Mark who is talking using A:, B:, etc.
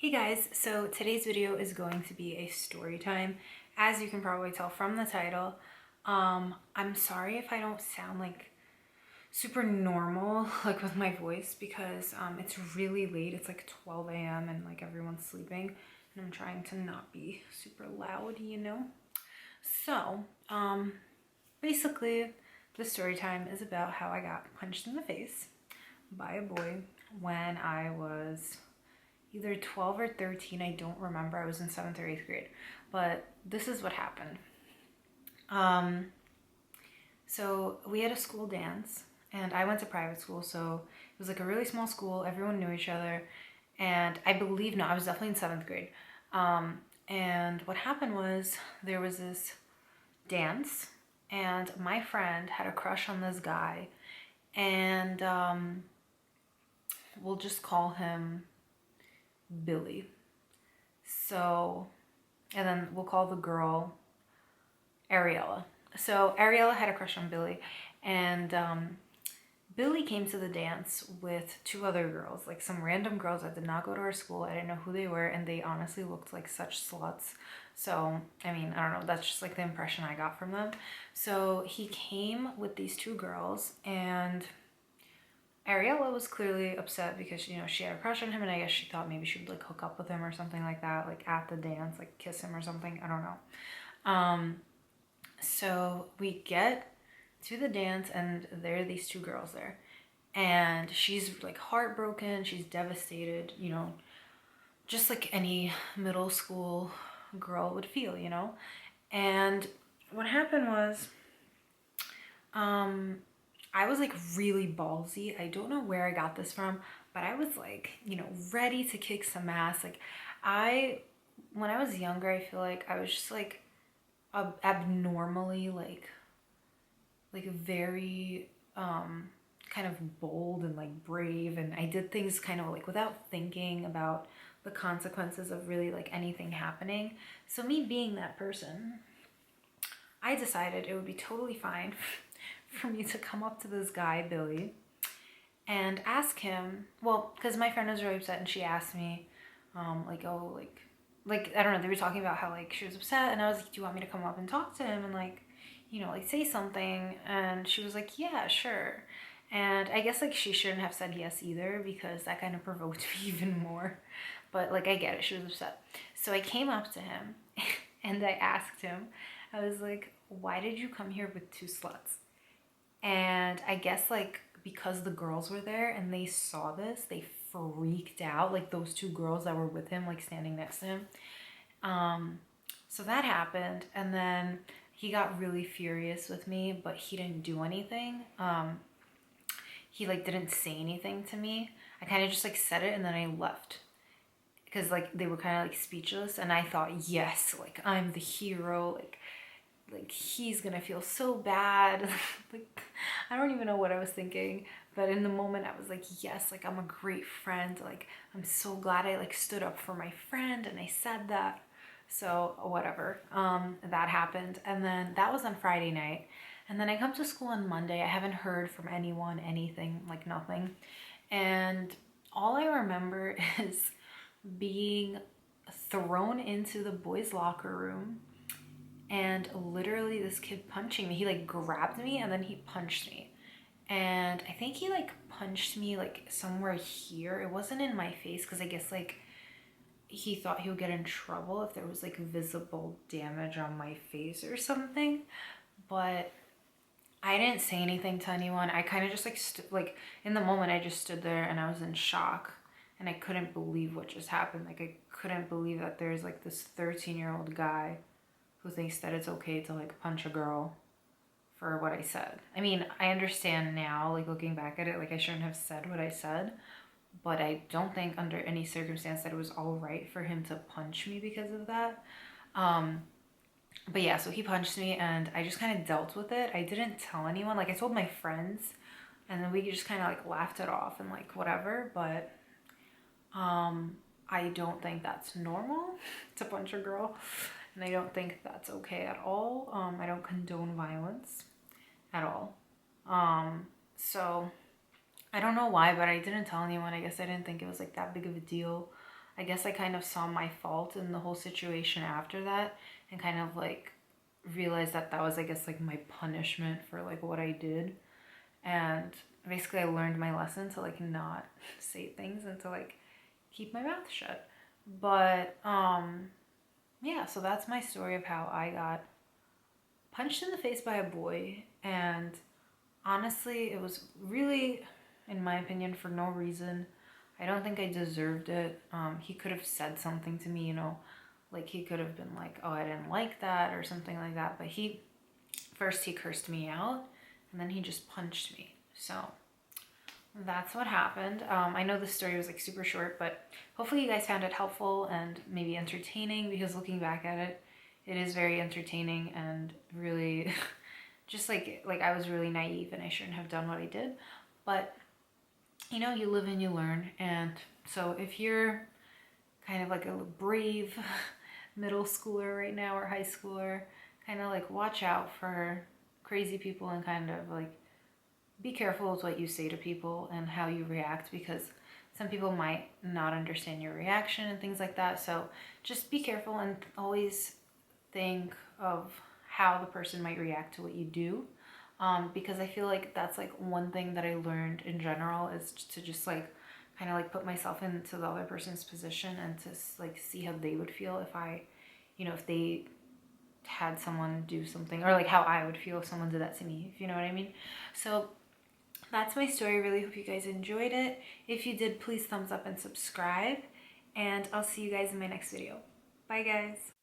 A: Hey guys, so today's video is going to be a story time. As you can probably tell from the title, I'm sorry if I don't sound like super normal like with my voice because it's really late. It's like 12 a.m. and like everyone's sleeping and I'm trying to not be super loud, you know? So, basically the story time is about how I got punched in the face by a boy when I was either 12 or 13, I don't remember. I was in 7th or 8th grade. But this is what happened. So we had a school dance and I went to private school, so it was like a really small school. Everyone knew each other. And I believe, no, I was definitely in 7th grade. And what happened was there was this dance and my friend had a crush on this guy, and we'll just call him Billy. So, and then we'll call the girl Ariella. So Ariella had a crush on Billy, and Billy came to the dance with two other girls, like some random girls that did not go to our school. I didn't know who they were, and they honestly looked like such sluts. So, I mean, I don't know, that's just like the impression I got from them. So he came with these two girls, and Ariella was clearly upset because, you know, she had a crush on him, and I guess she thought maybe she would like hook up with him or something like that, like at the dance, like kiss him or something. I don't know. So we get to the dance and there are these two girls there. And she's like heartbroken, she's devastated, you know, just like any middle school girl would feel, you know? And what happened was, I was like really ballsy. I don't know where I got this from, but I was like, you know, ready to kick some ass. Like when I was younger, I feel like I was just like abnormally like very kind of bold and like brave, and I did things kind of like without thinking about the consequences of really like anything happening. So me being that person, I decided it would be totally fine for me to come up to this guy, Billy, and ask him, well, because my friend was really upset and she asked me, like, oh, like, I don't know, they were talking about how, like, she was upset, and I was like, do you want me to come up and talk to him and, like, you know, like, say something? And she was like, yeah, sure. And I guess, like, she shouldn't have said yes either because that kind of provoked me even more. But, like, I get it. She was upset. So I came up to him and I asked him, I was like, why did you come here with two sluts? And I guess like because the girls were there and they saw this, they freaked out. Like those two girls that were with him, like standing next to him. So that happened, and then he got really furious with me, but he didn't do anything. He like didn't say anything to me. I kind of just like said it and then I left because like they were kind of like speechless, and I thought, yes, like I'm the hero, like he's gonna feel so bad. Like I don't even know what I was thinking, but in the moment I was like, yes, like I'm a great friend, like I'm so glad I like stood up for my friend and I said that. So whatever, that happened, and then that was on Friday night, and then I come to school on Monday. I haven't heard from anyone anything, like nothing, and all I remember is being thrown into the boys locker room and literally this kid punching me. He like grabbed me and then he punched me, and I think he like punched me like somewhere here. It wasn't in my face because I guess like he thought he would get in trouble if there was like visible damage on my face or something. But I didn't say anything to anyone. I kind of just like in the moment I just stood there and I was in shock, and I couldn't believe what just happened. Like I couldn't believe that there's like this 13-year-old guy who thinks that it's okay to like punch a girl for what I said. I mean, I understand now, like looking back at it, like I shouldn't have said what I said, but I don't think under any circumstance that it was all right for him to punch me because of that. But yeah, so he punched me and I just kind of dealt with it. I didn't tell anyone. Like I told my friends, and then we just kind of like laughed it off and like whatever, but I don't think that's normal to punch a girl, and I don't think that's okay at all. I don't condone violence at all. So I don't know why, but I didn't tell anyone. I guess I didn't think it was like that big of a deal. I guess I kind of saw my fault in the whole situation after that, and kind of like realized that that was, I guess, like my punishment for like what I did. And basically I learned my lesson to like not say things and to like keep my mouth shut. But yeah, so that's my story of how I got punched in the face by a boy. And honestly, it was really, in my opinion, for no reason. I don't think I deserved it. He could have said something to me, you know, like he could have been like, oh, I didn't like that or something like that. But he cursed me out, and then he just punched me. So that's what happened. I know this story was like super short, but hopefully you guys found it helpful and maybe entertaining, because looking back at it, it is very entertaining and really just like I was really naive and I shouldn't have done what I did. But you know, you live and you learn. And so if you're kind of like a brave middle schooler right now or high schooler, kind of like watch out for crazy people and kind of like be careful with what you say to people and how you react, because some people might not understand your reaction and things like that. So just be careful and always think of how the person might react to what you do. Because I feel like that's like one thing that I learned in general, is to just like kind of like put myself into the other person's position and to like see how they would feel if I, you know, if they had someone do something, or like how I would feel if someone did that to me, if you know what I mean. So that's my story. Really hope you guys enjoyed it. If you did, please thumbs up and subscribe, and I'll see you guys in my next video. Bye guys.